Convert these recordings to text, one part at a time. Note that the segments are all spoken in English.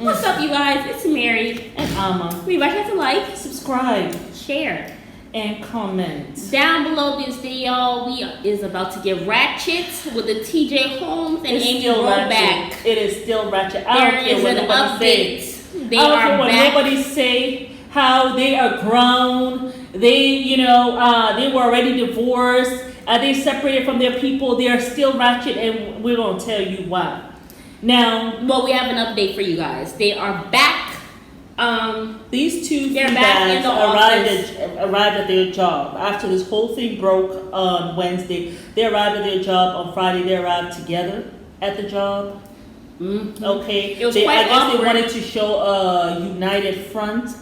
What's up, you guys? It's Mary and Alma. We invite you to like, subscribe, share, and comment. Down below this video, we is about to get Ratchettttt with the TJ Holmes and Amy Rollback. It is still Ratchet. There is an update. They are what back. Nobody say how they are grown. They, they were already divorced. They separated from their people. They are still Ratchet, and we're gonna tell you why. Now, well, we have an update for you guys. They are back. These two they're back in the arrived at their job after this whole thing broke on Wednesday. They arrived at their job on Friday. They arrived together at the job. Mm-hmm. Okay, it was quite I guess awkward. They wanted to show a united front.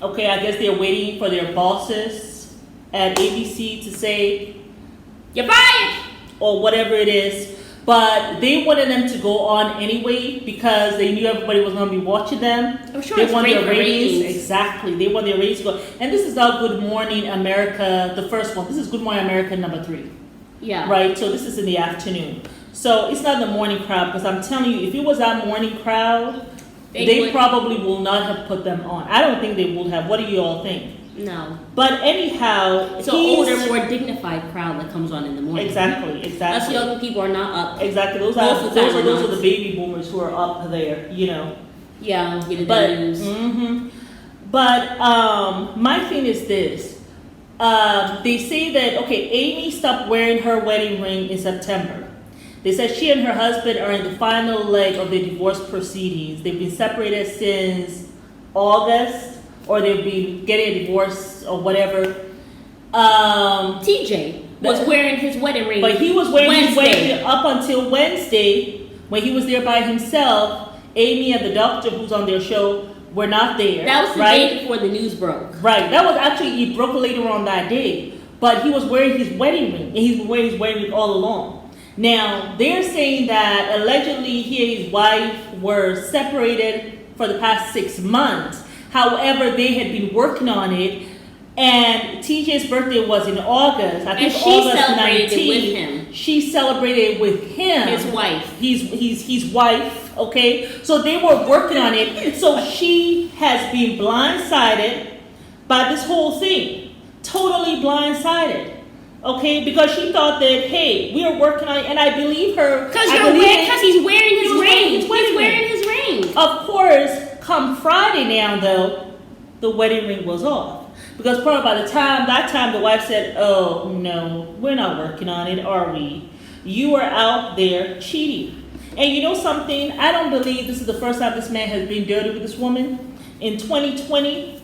Okay, I guess they're waiting for their bosses at ABC to say, "You're fired," or whatever it is. But they wanted them to go on anyway because they knew everybody was going to be watching them. I'm sure they it's want great their for ratings. ratings. Exactly. They want their ratings to go. And this is our Good Morning America, the first one. This is Good Morning America number 3. Yeah. Right? So this is in the afternoon. So it's not the morning crowd because I'm telling you, if it was our morning crowd, they probably will not have put them on. I don't think they would have. What do you all think? No. But anyhow, it's an older, more dignified crowd that comes on in the morning. Exactly. Us young people are not up. Exactly. Those are the baby boomers who are up there, Yeah, getting the news. Mm-hmm. But my thing is this. They say that, okay, Amy stopped wearing her wedding ring in September. They said she and her husband are in the final leg of their divorce proceedings. They've been separated since August. Or they'll be getting a divorce or whatever. TJ was wearing his wedding ring. But he was wearing his wedding ring up until Wednesday when he was there by himself. Amy and the doctor who's on their show were not there. That was the day before the news broke. Right. That was actually, it broke later on that day. But he was wearing his wedding ring. And he's been wearing his wedding ring all along. Now, they're saying that allegedly he and his wife were separated for the past 6 months. However, they had been working on it, and TJ's birthday was in August. I think August 19th. With him. She celebrated with him. His wife. His wife. Okay, so they were working on it. So she has been blindsided by this whole thing. Totally blindsided. Okay, because she thought that, hey, we are working on it, and I believe her. Because he's wearing his ring. He's wearing his ring. Of course. Come Friday now, though, the wedding ring was off. Because probably by that time, the wife said, oh, no, we're not working on it, are we? You are out there cheating. And you know something? I don't believe this is the first time this man has been dirty with this woman. In 2020,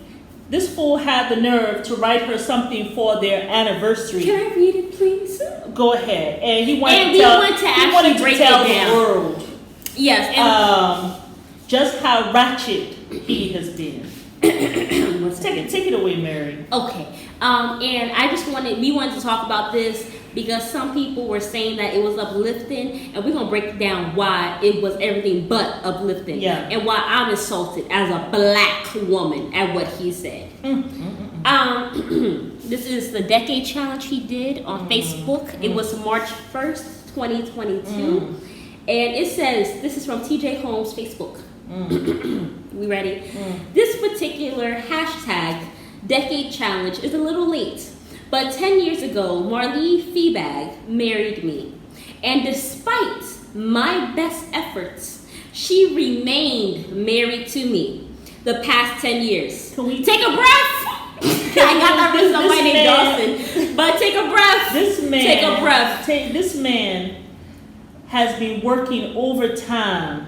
this fool had the nerve to write her something for their anniversary. Can I read it, please? Go ahead. And he wanted to tell the world. Yes. And just how ratchet he has been. Take it away, Mary. Okay. And we wanted to talk about this because some people were saying that it was uplifting, and we're gonna break down why it was everything but uplifting. Yeah. And why I'm insulted as a black woman at what he said. This is the decade challenge he did on Facebook. It was March 1st, 2022. And it says, this is from TJ Holmes' Facebook. We ready? This particular hashtag decade challenge is a little late, but 10 years ago, Marlee Feebag married me, and despite my best efforts, she remained married to me the past 10 years. Can we take a breath? I got that from somebody named Dawson, but take a breath. Take a breath. This man has been working overtime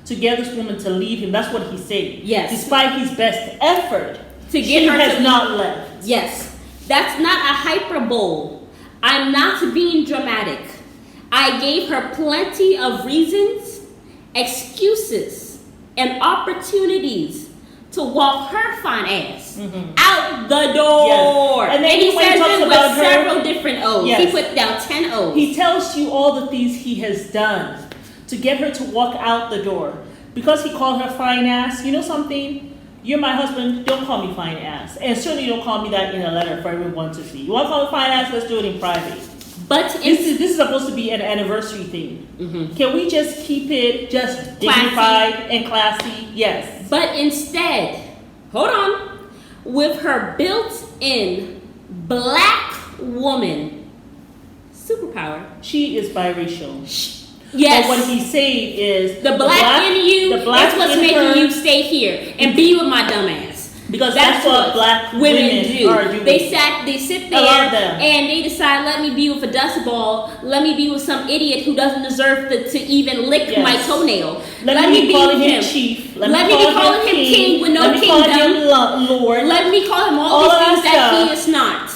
to get this woman to leave him. That's what he said. Yes. Despite his best effort, to get her has not left. Yes. That's not a hyperbole. I'm not being dramatic. I gave her plenty of reasons, excuses, and opportunities to walk her fine ass out the door. Yes. And he says it with several different O's. Yes. He put down 10 O's. He tells you all the things he has done to get her to walk out the door. Because he called her fine ass, you know something? You're my husband, don't call me fine ass. And certainly don't call me that in a letter for everyone to see. You want to call me fine ass, let's do it in private. But This is supposed to be an anniversary thing. Mhm. Can we just keep it just dignified and classy? Yes. But instead, hold on, with her built-in black woman superpower. She is biracial. Yes. But what he's saying is the black in you is what's in making her, you stay here and be with my dumb ass. Because that's what black women do. Are doing. They sit there and they decide, let me be with a dust ball. Let me be with some idiot who doesn't deserve to even lick my toenail. Let me be calling him chief. Let me be calling him king with no kingdom. Let me call him Lord. Let me call him all these things that he is not.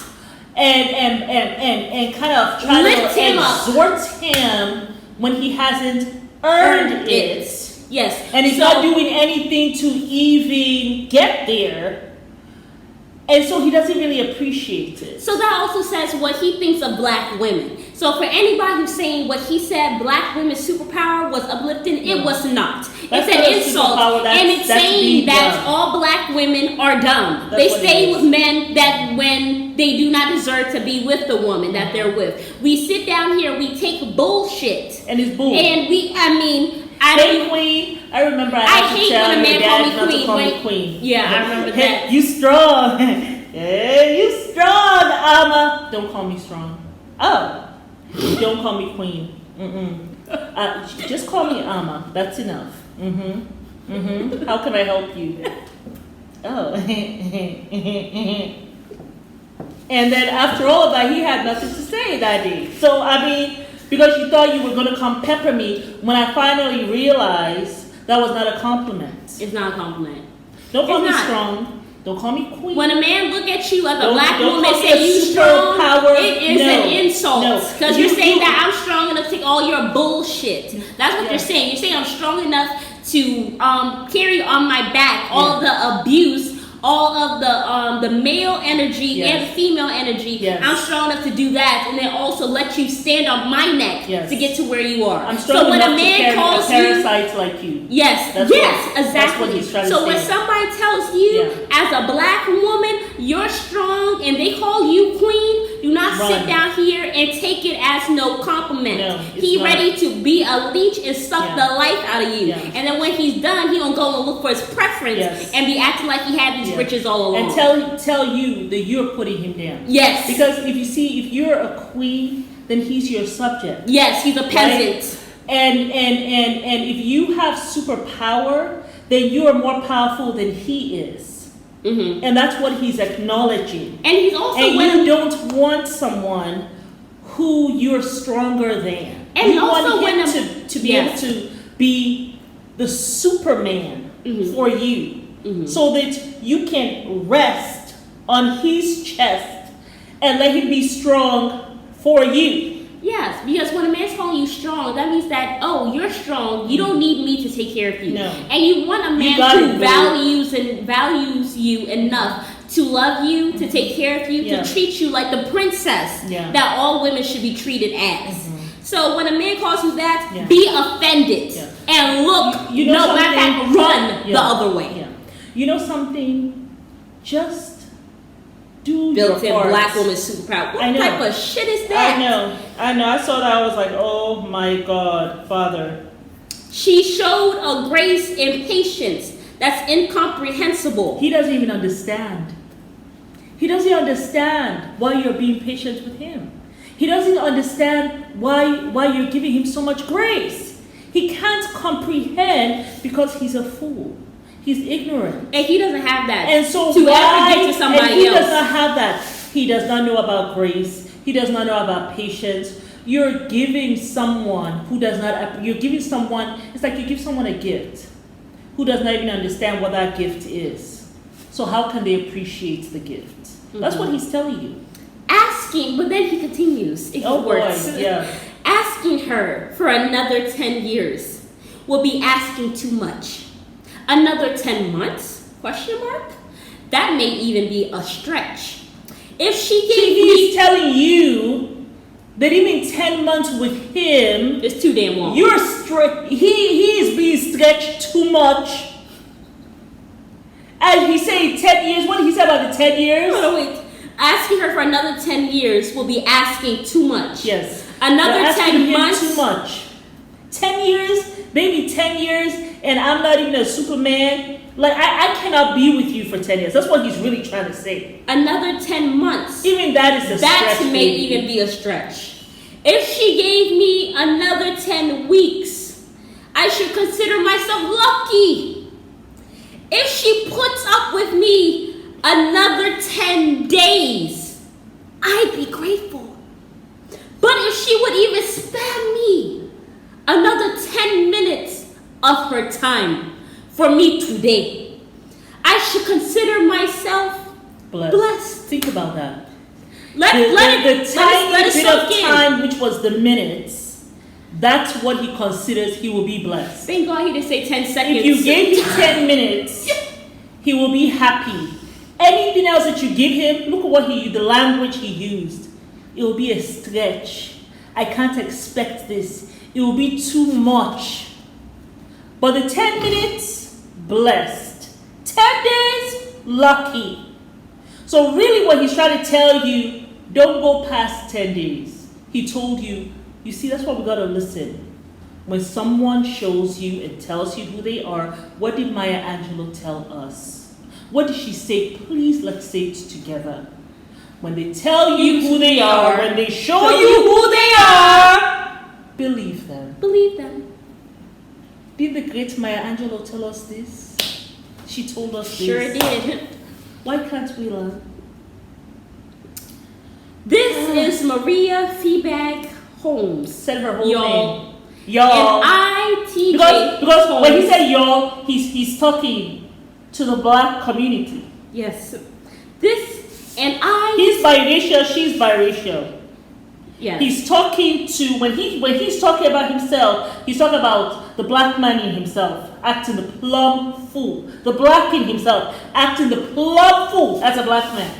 And kind of try Lift to him exhort him when he hasn't earned it. Yes. And he's not doing anything to even get there. And so he doesn't really appreciate it. So that also says what he thinks of black women. So for anybody who's saying what he said black women's superpower was uplifting, it was not. It's an insult. And it's saying that all black women are dumb. They stay with men that when they do not deserve to be with the woman that they're with. We sit down here, we take bullshit. And it's bull. And Queen. I remember I hate when a man call me queen. Yeah, I remember that. You strong. Hey, you strong, Amma. Don't call me strong. Oh. Don't call me queen. Just call me Amma. That's enough. How can I help you? Oh. And then after all of that, he had nothing to say that day. So, I mean, because you thought you were going to come pepper me, when I finally realized that was not a compliment. It's not a compliment. Don't call me strong. Don't call me queen. When a man look at you as a black woman and say you strong, it is an insult. Because you're saying that I'm strong enough to take all your bullshit. That's what you're saying. You're saying I'm strong enough to carry on my back all of the abuse, all of the male energy and the female energy. I'm strong enough to do that, and then also let you stand on my neck to get to where you are. I'm strong enough to carry a parasite like you. Exactly. That's what he's trying to say. When somebody tells you as a black woman you're strong and they call you queen, do not sit down here and take it as no compliment. No, He's ready to be a leech and suck the life out of you. And then when he's done, he gonna go and look for his preference and be acting like he had these riches all along. And tell you that you're putting him down. Yes. Because if you're a queen, then he's your subject. Yes, he's a peasant. Right? And if you have superpower, then you are more powerful than he is. And that's what he's acknowledging. And he's also you don't want someone who you're stronger than. And you also want him to be able to be the Superman for you. So that you can rest on his chest and let him be strong for you. Yes, because when a man's calling you strong, that means that, you're strong, you don't need me to take care of you. No. And you want a man who values you enough to love you, to take care of you, to treat you like the princess that all women should be treated as. So when a man calls you that, be offended and look, run the other way. You know something? Just do built-in your part. Black woman superpower. What type of shit is that? I know. I saw that. I was like, oh my God, Father. She showed a grace and patience that's incomprehensible. He doesn't even understand. He doesn't understand why you're being patient with him. He doesn't understand why you're giving him so much grace. He can't comprehend because he's a fool. He's ignorant. And he doesn't have that. And so ever get to somebody he else. does not have that. He does not know about grace. He does not know about patience. You're giving someone who does not, it's like you give someone a gift who does not even understand what that gift is. So how can they appreciate the gift? That's what he's telling you. Asking, but then he continues. Asking her for another 10 years will be asking too much. Another 10 months? Question mark? That may even be a stretch. If he's telling you that even 10 months with him is too damn long. He is being stretched too much. And he said 10 years. What did he say about the 10 years? Hold on, wait. Asking her for another 10 years will be asking too much. Yes. Another You're asking 10 him months. too much. 10 years, maybe 10 years, and I'm not even a Superman. Like, I cannot be with you for 10 years. That's what he's really trying to say. Another 10 months. Even that is a stretch. That may even be a stretch. If she gave me another 10 weeks, I should consider myself lucky. If she puts up with me another 10 days, I'd be grateful. But if she would even spare me another 10 minutes of her time for me today, I should consider myself blessed. Think about that. Let it soak in. Time, which was the minutes, that's what he considers he will be blessed. Thank God he didn't say 10 seconds. If you gave him 10 minutes, he will be happy. Anything else that you give him, look at the language he used. It will be a stretch. I can't expect this. It will be too much. But the 10 minutes, blessed. 10 days, lucky. So really what he's trying to tell you, don't go past 10 days. He told you, you see, that's why we got to listen. When someone shows you and tells you who they are, what did Maya Angelou tell us? What did she say? Please, let's say it together. When they tell you who they are, when they show you who they are, believe them. Believe them. Did the great Maya Angelou tell us this? She told us this. Sure did. Why can't we learn? This is Maria Feebag Holmes. Said her whole Y'all. name. Y'all. And ITJ because Holmes. when he said y'all, he's talking to the black community. Yes. He's biracial, she's biracial. Yes. He's talking to when he's talking about himself, he's talking about the black man in himself acting the plumb fool. The black in himself acting the plumb fool as a black man.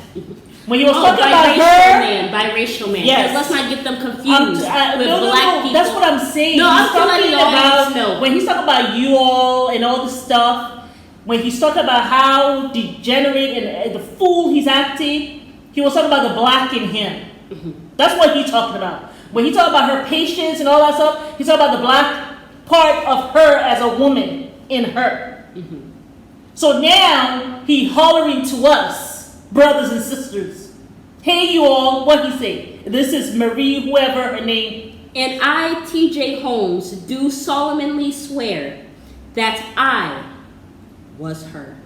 When he was talking about her, biracial man. Yes. Let's not get them confused with black people. That's what I'm saying. No, he's talking about no. When he's talking about you all and all this stuff. When he's talking about how degenerate and the fool he's acting, he was talking about the black in him. Mm-hmm. That's what he's talking about. When he talking about her patience and all that stuff, he's talking about the black part of her as a woman in her. Mm-hmm. So now he hollering to us, brothers and sisters. Hey, you all, what he say? This is Marie, whoever her name. And I, TJ Holmes, do solemnly swear that I was her.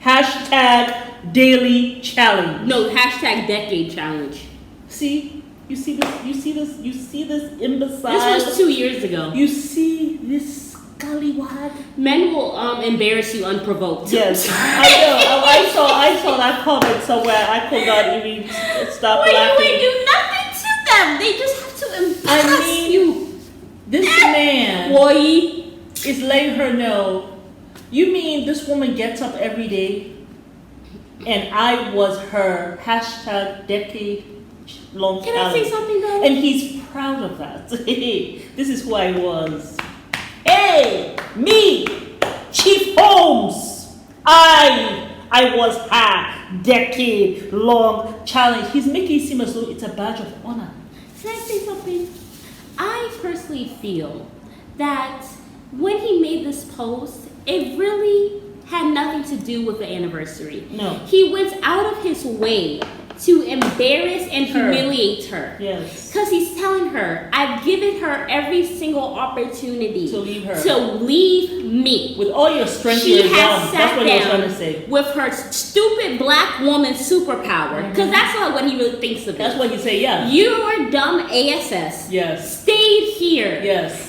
Hashtag daily challenge. No, hashtag decade challenge. See? You see this imbecile. This was 2 years ago. You see this scallywag. Men will embarrass you unprovoked. Yes, I know. I saw that comment somewhere. I could not even stop laughing. You do nothing to them. They just have to embarrass you. This man is letting her know. You mean this woman gets up every day and I was her hashtag decade long Can challenge. I say something though? And he's proud of that. Hey, this is who I was. Hey, me, Chief Holmes. I was her decade long challenge. He's making it seem as though it's a badge of honor. Can I say something? I personally feel that when he made this post, it really had nothing to do with the anniversary. No. He went out of his way to embarrass and humiliate her. Yes. Because he's telling her, I've given her every single opportunity to leave her. To leave me. With all your strength, she you're has dumb. sat That's what he was down trying to say. with her stupid black woman superpower. Because that's not what he really thinks of it. That's what he say, yeah. Your dumb ASS stayed here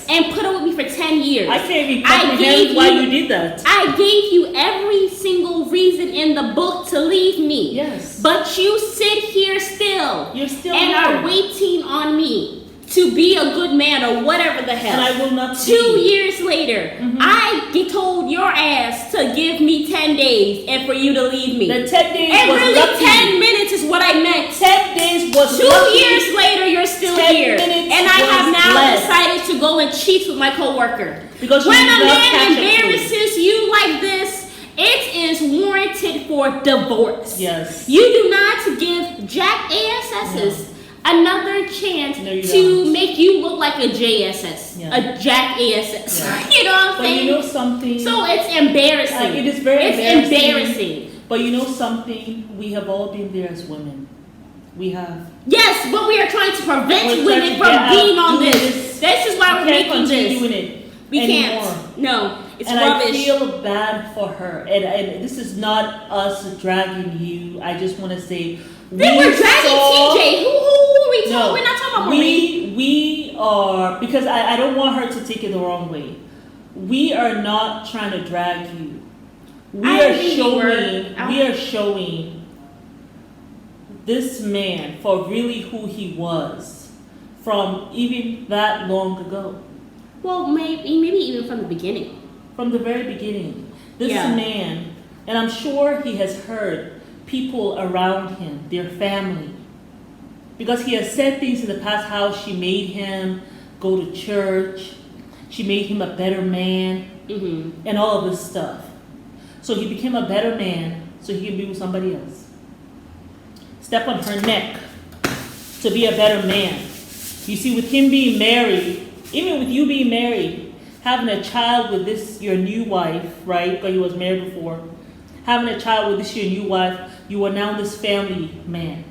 and put up with me for 10 years. I can't even comprehend why you did that. I gave you every single reason in the book to leave me. Yes. But you sit here still. You're still and here. are waiting on me to be a good man or whatever the hell. And I will not 2 years later, I told your ass to give me 10 days and for you to leave me. The 10 days and was really lucky. 10 minutes is what I meant. 10 days was 2 lucky. years later, you're still 10 here. minutes And I have now blessed. decided to go and cheat with my coworker. Because when you a love man catch-up embarrasses you like this, it is warranted for divorce. Yes. You do not give Jack ASSs another chance to make you look like a JSS, a Jack ASS. Yeah. You know what I'm saying? But you know something? So it's embarrassing. It is very embarrassing. But you know something? We have all been there as women. We have. Yes, but we are trying to prevent women from being on this. This is why we're making this. Doing it we anymore. Can't. No, it's and rubbish. I feel bad for her. And this is not us dragging you. I just want to say. Then we're dragging TJ. Who are we talking? No, we're not talking about Marie. We are, because I don't want her to take it the wrong way. We are not trying to drag you. We are showing this man for really who he was from even that long ago. Well, maybe even from the beginning. From the very beginning. This man, and I'm sure he has heard people around him, their family, because he has said things in the past, how she made him go to church, she made him a better man, and all of this stuff. So he became a better man so he can be with somebody else. Step on her neck to be a better man. You see, with him being married, even with you being married, having a child with this, your new wife, right? Because he was married before. Having a child with this, your new wife, you are now this family man.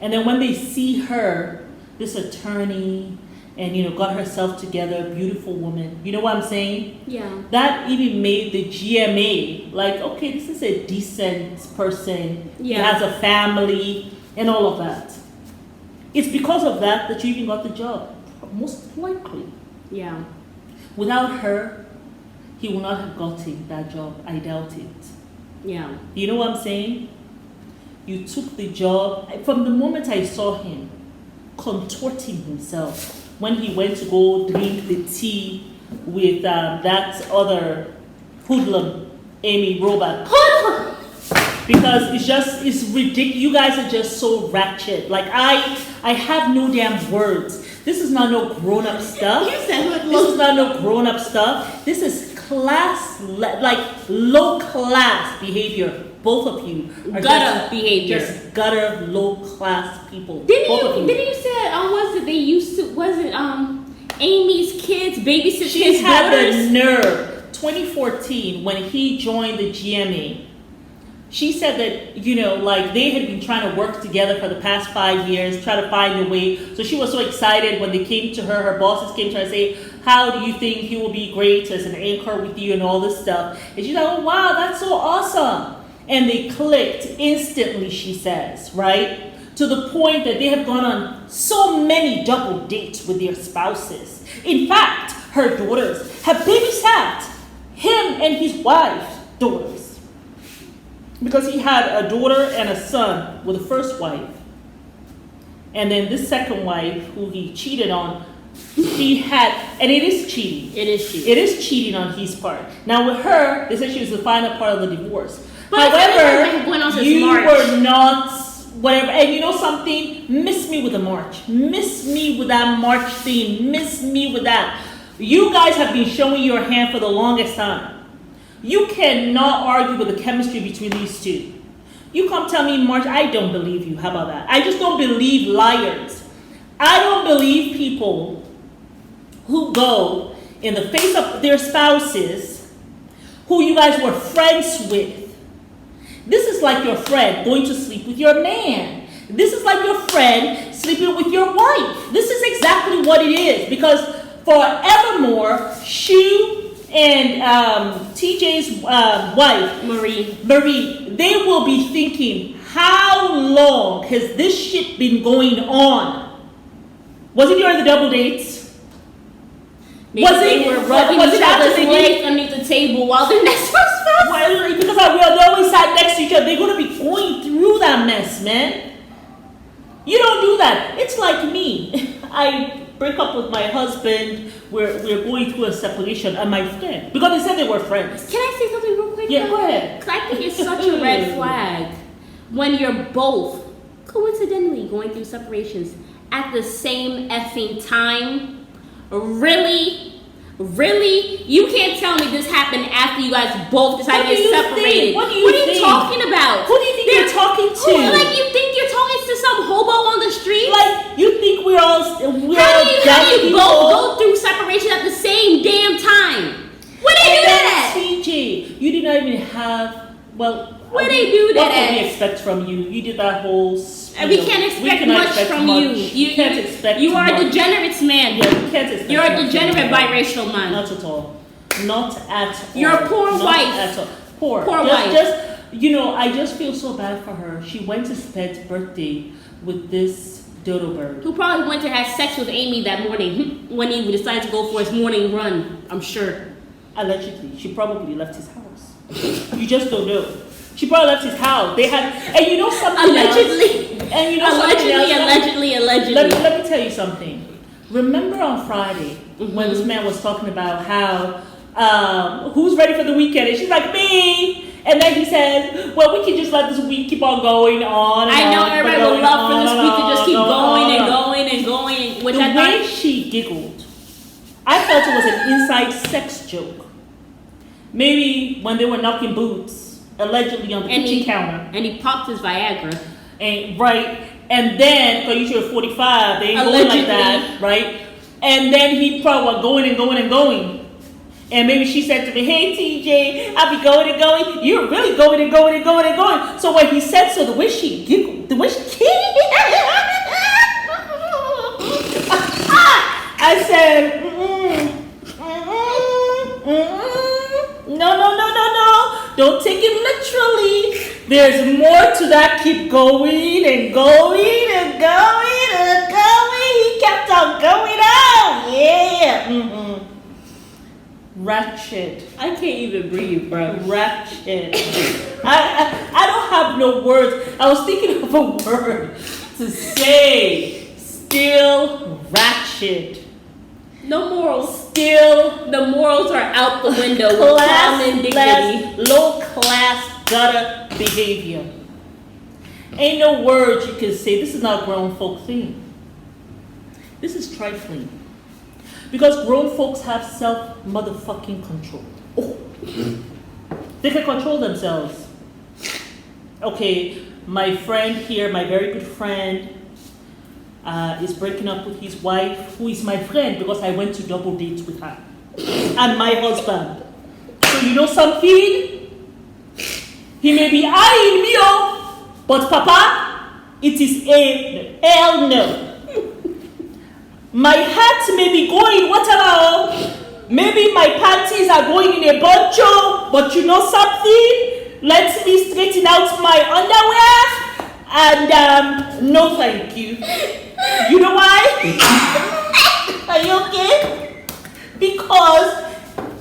And then when they see her, this attorney, and got herself together, beautiful woman. You know what I'm saying? Yeah. That even made the GMA like, okay, this is a decent person. Yeah. He has a family and all of that. It's because of that you even got the job, most likely. Yeah. Without her, he would not have gotten that job. I doubt it. Yeah. You know what I'm saying? You took the job. From the moment I saw him contorting himself when he went to go drink the tea with that other hoodlum, Amy Robach. Because it's ridiculous. You guys are just so ratchet. Like, I have no damn words. This is not no grown-up stuff. This is not no grown-up stuff. This is low class behavior. Both of you are gutter behavior. Just gutter, low class people. Didn't you say wasn't Amy's kids babysit his daughters? She had the nerve. 2014 when he joined the GMA. She said that, they had been trying to work together for the past 5 years, try to find a way. So she was so excited when they came to her bosses came to her and say, how do you think he will be great as an anchor with you and all this stuff? And she's like, oh, wow, that's so awesome. And they clicked instantly, she says, right? To the point that they have gone on so many double dates with their spouses. In fact, her daughters have babysat him and his wife's daughters. Because he had a daughter and a son with the first wife. And then this second wife, who he cheated on, he had, and it is cheating. It is cheating. It is cheating on his part. Now with her, they said she was the final part of the divorce. But however, you were not, whatever, and you know something? Miss me with the march. Miss me with that march theme. Miss me with that. You guys have been showing your hand for the longest time. You cannot argue with the chemistry between these two. You come tell me March, I don't believe you. How about that? I just don't believe liars. I don't believe people who go in the face of their spouses who you guys were friends with. This is like your friend going to sleep with your man. This is like your friend sleeping with your wife. This is exactly what it is. Because forevermore, Shu and TJ's wife, Marie, they will be thinking, how long has this shit been going on? Was it during the double dates? Maybe they were rubbing each other's legs underneath the table while they're next to us. Well, because they always sat next to each other. They're going to be going through that mess, man. You don't do that. It's like me. I break up with my husband. We're going through a separation, and my friend, because they said they were friends. Can I say something real quick? Yeah, go ahead. Because I think it's such a red flag when you're both coincidentally going through separations at the same effing time. Really? Really? You can't tell me this happened after you guys both decided to get separated. What are you talking about? Who do you think you're talking to? Like you think you're talking to some hobo on the street? Like you think we're all how do you both go through separation at the same damn time? Where they do that at? TJ, you did not even have where they do that what at? can we expect from you? You did that whole. And we can't expect much from you. You can't expect. You are a degenerates man. Yeah, you can't expect. You're a degenerate biracial man. Not at all. Not at all. You're a poor wife. At all. Poor wife. I just feel so bad for her. She went to Sped's birthday with this dodo bird. Who probably went to have sex with Amy that morning when he decided to go for his morning run. I'm sure. Allegedly, she probably left his house. You just don't know. She probably left his house. They had, and you know something allegedly. Else? And you know something Allegedly. Let me tell you something. Remember on Friday when this man was talking about how who's ready for the weekend? And she's like, me. And then he said, well, we can just let this week keep on going on. I know everybody would love for this week to just keep going and going and going. Which the way she giggled, I felt it was an inside sex joke. Maybe when they were knocking boots, allegedly on the kitchen counter. And he popped his Viagra. And then, because you should 45, they ain't going like that, right? And then he probably was going and going and going. And maybe she said to me, hey, TJ, I'll be going and going. You're really going and going and going and going. So when he said so, the way she giggled, the way she... I said, no. Don't take it literally. There's more to that. Keep going and going and going and going. He kept on going on. Yeah. Ratchet. I can't even breathe, bro. Ratchet. I don't have no words. I was thinking of a word to say. Still ratchet. No morals. Still, the morals are out the window. Common dignity. Low class gutter behavior. Ain't no words you can say. This is not grown folk thing. This is trifling. Because grown folks have self-motherfucking control. Oh. They can control themselves. Okay, my friend here, my very good friend, is breaking up with his wife, who is my friend because I went to double dates with her. And my husband. So you know something? He may be eyeing me up, but Papa, it is a hell no. My hat may be going whatever, maybe my panties are going in a bunch, but you know something? Let me straighten out my underwear and no thank you. You know why? Are you okay? Because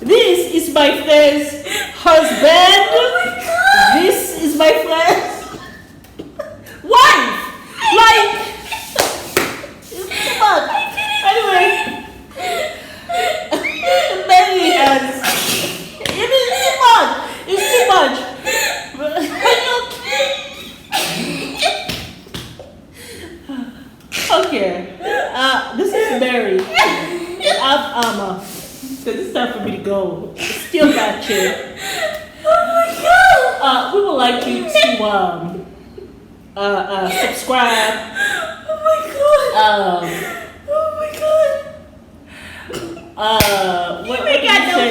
this is my friend's husband. Oh my God. This is my friend's wife. Like, come on. Anyway, Mary has. It's too much. Okay. This is Mary. I'm so this is time for me to go. Still ratchet. Oh my God. We would like you to subscribe. Oh my God. What do you say?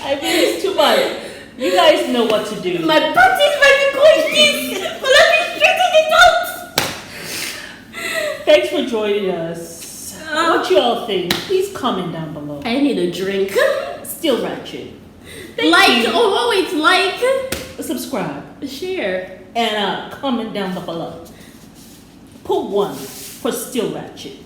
I mean, it's too much. You guys know what to do. My panties might be going this, but let me straighten it out. Thanks for joining us. What you all think? Please comment down below. I need a drink. Still ratchet. Always like, subscribe, share, and comment down below. Put 1 for still ratchet.